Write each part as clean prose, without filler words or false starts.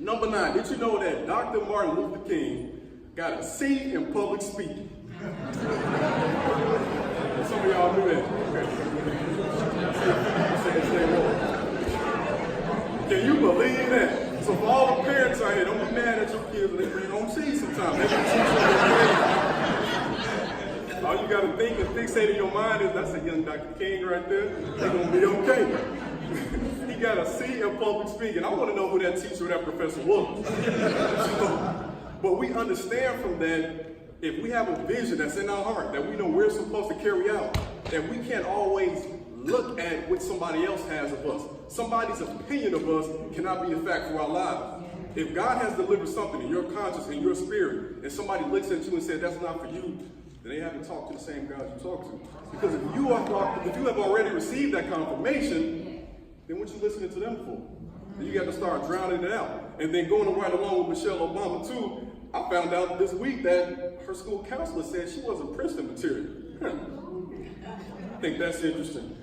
Number 9, did you know that Dr. Martin Luther King got a C in public speaking? Some of y'all knew that. Can you believe that? So for all the parents out here, don't be mad at your kids when they bring home C sometimes. They can teach you. All you got to think and fixate in your mind is, that's a young Dr. King right there. They're going to be okay. He got a C in public speaking. I want to know who that teacher or that professor was. But we understand from that, if we have a vision that's in our heart, that we know we're supposed to carry out, that we can't always look at what somebody else has of us. Somebody's opinion of us cannot be a fact for our lives. If God has delivered something in your conscience, in your spirit, and somebody looks at you and says, that's not for you, then they haven't talked to the same God you talk to. Because if you have already received that confirmation, then what you listening to them for? And you got to start drowning it out. And then going right along with Michelle Obama too, I found out this week that her school counselor said she wasn't Princeton material. I think that's interesting.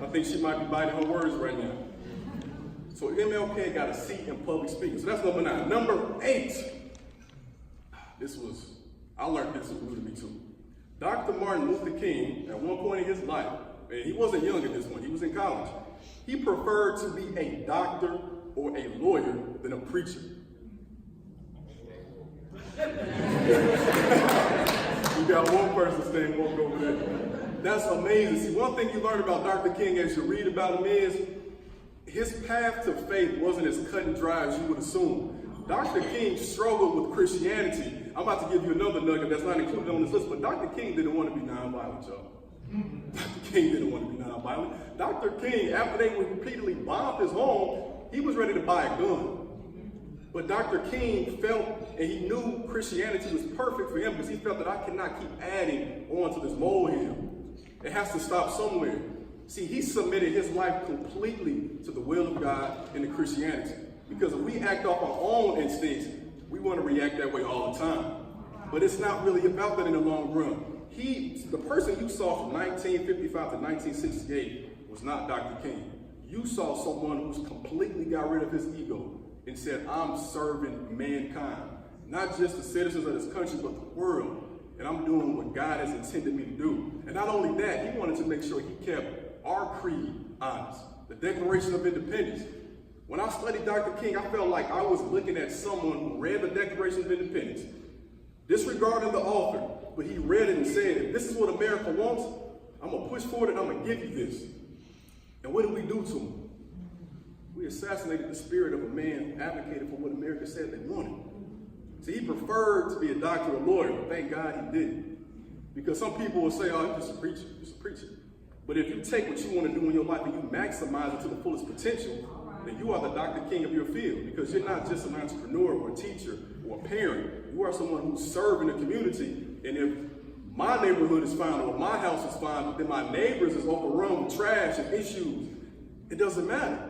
I think she might be biting her words right now. So MLK got a C in public speaking. So that's number 9. Number 8. I learned this was new to me too. Dr. Martin Luther King, at one point in his life, and he wasn't young at this point, he was in college, he preferred to be a doctor or a lawyer than a preacher. You got one person staying woke over there. That's amazing. See, one thing you learn about Dr. King as you read about him is his path to faith wasn't as cut and dry as you would assume. Dr. King struggled with Christianity. I'm about to give you another nugget that's not included on this list, but Dr. King didn't want to be nonviolent, y'all. Dr. King didn't want to be nonviolent. Dr. King, after they repeatedly bombed his home, he was ready to buy a gun. But Dr. King felt, and he knew Christianity was perfect for him because he felt that I cannot keep adding on to this molehill. It has to stop somewhere. See, he submitted his life completely to the will of God and to Christianity. Because if we act off our own instincts, we want to react that way all the time. But it's not really about that in the long run. The person you saw from 1955 to 1968 was not Dr. King. You saw someone who's completely got rid of his ego and said, I'm serving mankind, not just the citizens of this country, but the world. And I'm doing what God has intended me to do. And not only that, he wanted to make sure he kept our creed honest, the Declaration of Independence. When I studied Dr. King, I felt like I was looking at someone who read the Declaration of Independence, disregarding the author, but he read it and said, if this is what America wants, I'm going to push forward and I'm going to give you this. And what did we do to him? We assassinated the spirit of a man who advocated for what America said they wanted. See, he preferred to be a doctor or a lawyer, but thank God he didn't. Because some people will say, oh, you're just a preacher, just a preacher. But if you take what you want to do in your life and you maximize it to the fullest potential, then you are the Dr. King of your field. Because you're not just an entrepreneur or a teacher or a parent. You are someone who's serving the community. And if my neighborhood is fine or my house is fine, but then my neighbors is overrun with trash and issues, it doesn't matter.